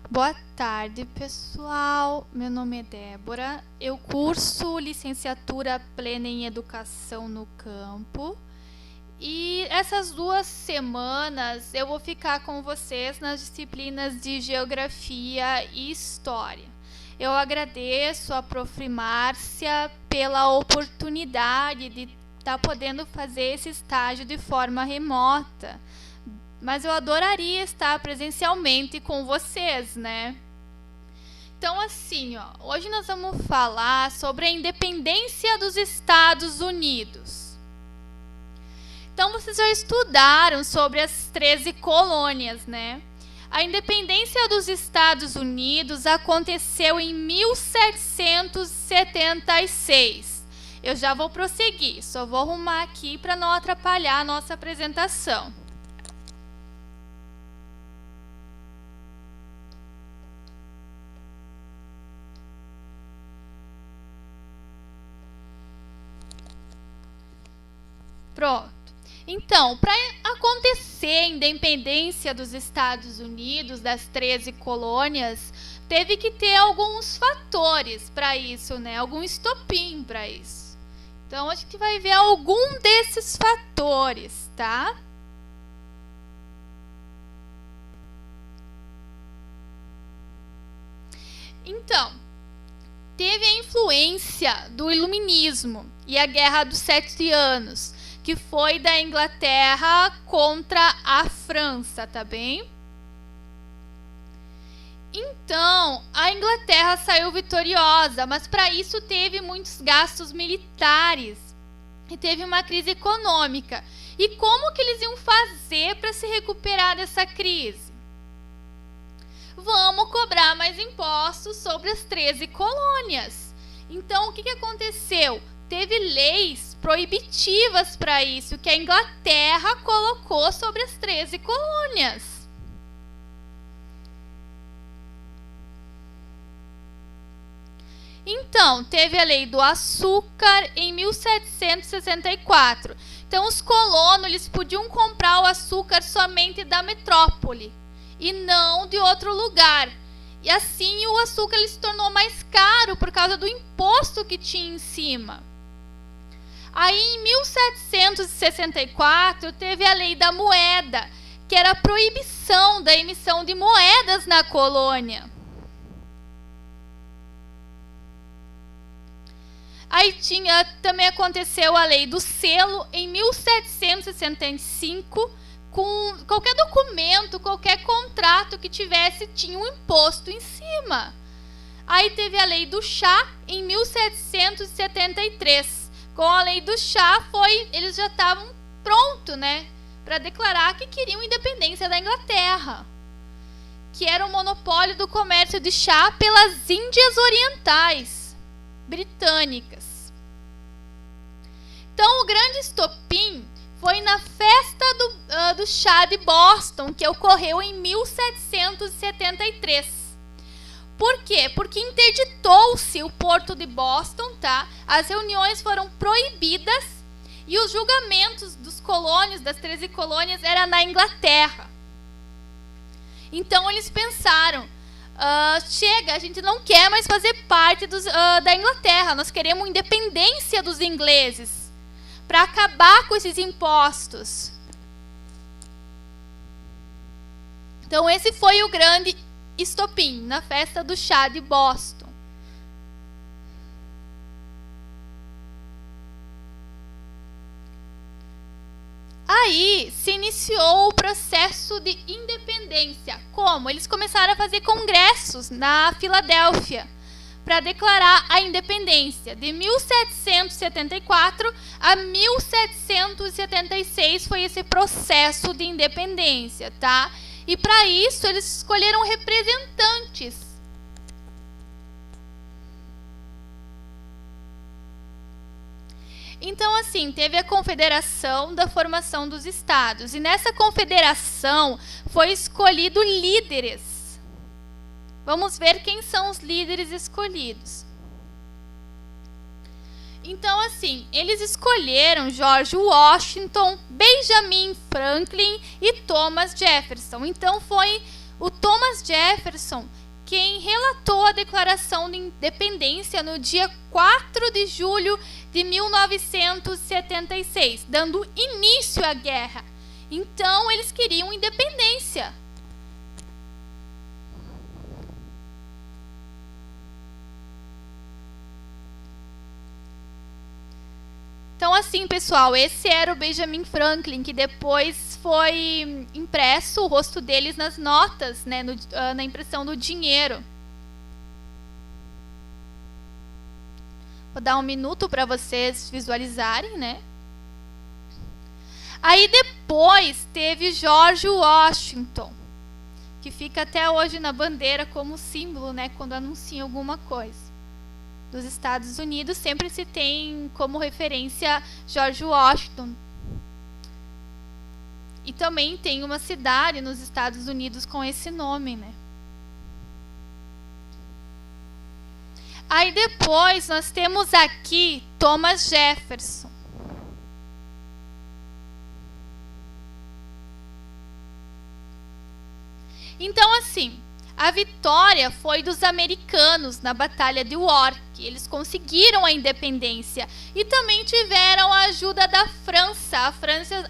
Boa tarde, pessoal. Meu nome é Débora. Eu curso licenciatura plena em Educação no Campo. E essas 2 semanas eu vou ficar com vocês nas disciplinas de Geografia e História. Eu agradeço a Prof. Márcia pela oportunidade de estar podendo fazer esse estágio de forma remota. Mas eu adoraria estar presencialmente com vocês, né? Então, assim, hoje nós vamos falar sobre a independência dos Estados Unidos. Então, vocês já estudaram sobre as 13 colônias, né? A independência dos Estados Unidos aconteceu em 1776. Eu já vou prosseguir, só vou arrumar aqui para não atrapalhar a nossa apresentação. Pronto. Então, para acontecer a independência dos Estados Unidos, das 13 colônias, teve que ter alguns fatores para isso, né? Algum estopim para isso. Então, a gente vai ver algum desses fatores, tá? Então, teve a influência do Iluminismo e a Guerra dos 7 Anos, que foi da Inglaterra contra a França, tá bem? Então, a Inglaterra saiu vitoriosa, mas para isso teve muitos gastos militares e teve uma crise econômica. E como que eles iam fazer para se recuperar dessa crise? Vamos cobrar mais impostos sobre as 13 colônias. Então, o que aconteceu? Teve leis proibitivas para isso, que a Inglaterra colocou sobre as 13 colônias. Então, teve a lei do açúcar em 1764. Então, os colonos eles podiam comprar o açúcar somente da metrópole e não de outro lugar. E assim o açúcar ele se tornou mais caro por causa do imposto que tinha em cima. Aí, em 1764, teve a lei da moeda, que era a proibição da emissão de moedas na colônia. Aí também aconteceu a lei do selo em 1765, com qualquer documento, qualquer contrato que tivesse, tinha um imposto em cima. Aí teve a lei do chá em 1773. Com a lei do chá, eles já estavam prontos, né, para declarar que queriam independência da Inglaterra, que era o monopólio do comércio de chá pelas Índias Orientais britânicas. Então, o grande estopim foi na festa do chá de Boston, que ocorreu em 1773. Por quê? Porque interditou-se o porto de Boston, tá? As reuniões foram proibidas e os julgamentos dos colônios, das 13 colônias, era na Inglaterra. Então, eles pensaram, chega, a gente não quer mais fazer parte da Inglaterra, nós queremos independência dos ingleses para acabar com esses impostos. Então, esse foi o grande estopim, na festa do chá de Boston. Aí se iniciou o processo de independência. Como? Eles começaram a fazer congressos na Filadélfia para declarar a independência. De 1774 a 1776 foi esse processo de independência, tá? E para isso eles escolheram representantes. Então, assim, teve a Confederação da Formação dos Estados. E nessa confederação foi escolhido líderes. Vamos ver quem são os líderes escolhidos. Então, assim, eles escolheram George Washington, Benjamin Franklin e Thomas Jefferson. Então, foi o Thomas Jefferson, quem relatou a Declaração de Independência no dia 4 de julho de 1976, dando início à guerra. Então, eles queriam independência. Então, assim, pessoal, esse era o Benjamin Franklin, que depois foi impresso o rosto deles nas notas, né, na impressão do dinheiro. Vou dar um minuto para vocês visualizarem, né? Aí depois teve George Washington, que fica até hoje na bandeira como símbolo, né, quando anuncia alguma coisa. Dos Estados Unidos sempre se tem como referência George Washington. E também tem uma cidade nos Estados Unidos com esse nome, né? Aí depois nós temos aqui Thomas Jefferson. Então, assim, a vitória foi dos americanos na Batalha de York. Eles conseguiram a independência e também tiveram a ajuda da França.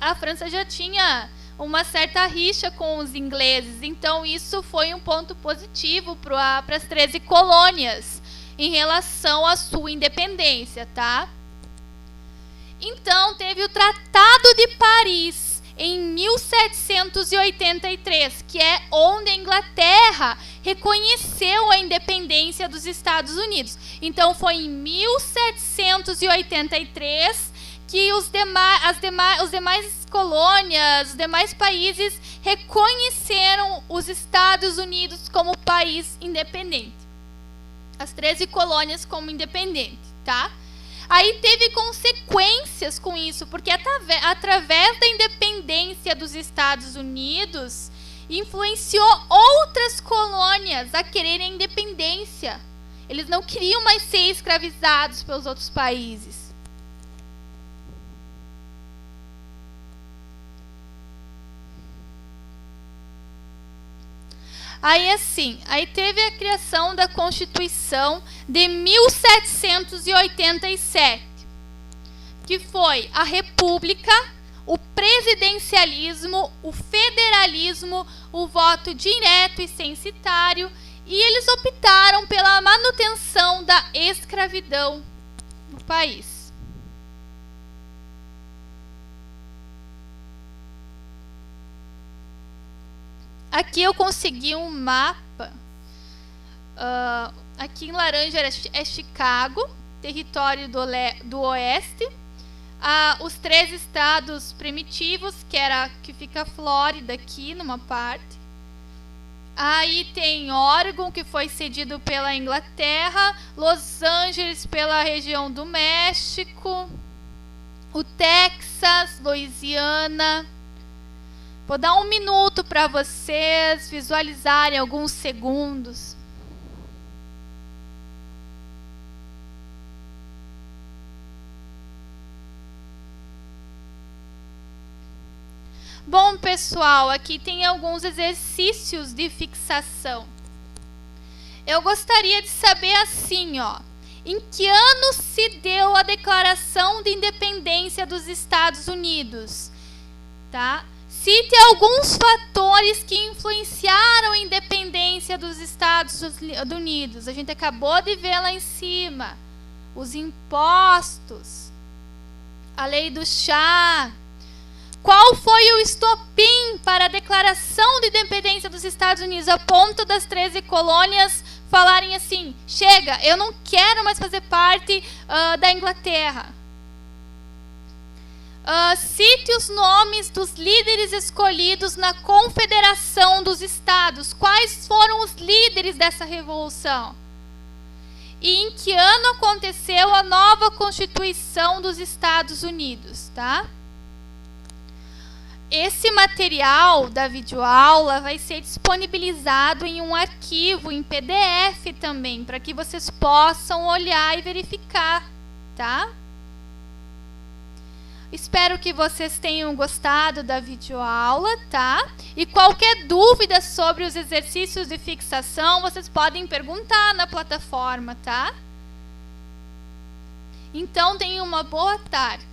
A França já tinha uma certa rixa com os ingleses, então isso foi um ponto positivo para as 13 colônias em relação à sua independência, tá? Então, teve o Tratado de Paris em 1783, que é onde a Inglaterra reconheceu a independência dos Estados Unidos. Então, foi em 1783 que os demais colônias, os demais países reconheceram os Estados Unidos como país independente. As 13 colônias como independente, tá? Aí teve consequências com isso, porque através da independência dos Estados Unidos, influenciou outras colônias a quererem independência. Eles não queriam mais ser escravizados pelos outros países. Aí teve a criação da Constituição de 1787, que foi a República, o presidencialismo, o federalismo, o voto direto e censitário, e eles optaram pela manutenção da escravidão no país. Aqui eu consegui um mapa. Aqui em laranja é Chicago, território do oeste. Os 3 estados primitivos, que fica a Flórida aqui numa parte. Aí tem Oregon, que foi cedido pela Inglaterra. Los Angeles pela região do México. O Texas, Louisiana. Vou dar um minuto para vocês visualizarem alguns segundos. Bom, pessoal, aqui tem alguns exercícios de fixação. Eu gostaria de saber assim, ó, em que ano se deu a Declaração de Independência dos Estados Unidos? Tá? Cite alguns fatores que influenciaram a independência dos Estados Unidos. A gente acabou de ver lá em cima. Os impostos, a lei do chá. Qual foi o estopim para a Declaração de Independência dos Estados Unidos, a ponto das 13 colônias falarem assim: chega, eu não quero mais fazer parte da Inglaterra? Cite os nomes dos líderes escolhidos na Confederação dos Estados. Quais foram os líderes dessa revolução? E em que ano aconteceu a nova Constituição dos Estados Unidos, tá? Esse material da videoaula vai ser disponibilizado em um arquivo em PDF também, para que vocês possam olhar e verificar, tá? Espero que vocês tenham gostado da videoaula, tá? E qualquer dúvida sobre os exercícios de fixação, vocês podem perguntar na plataforma, tá? Então, tenham uma boa tarde.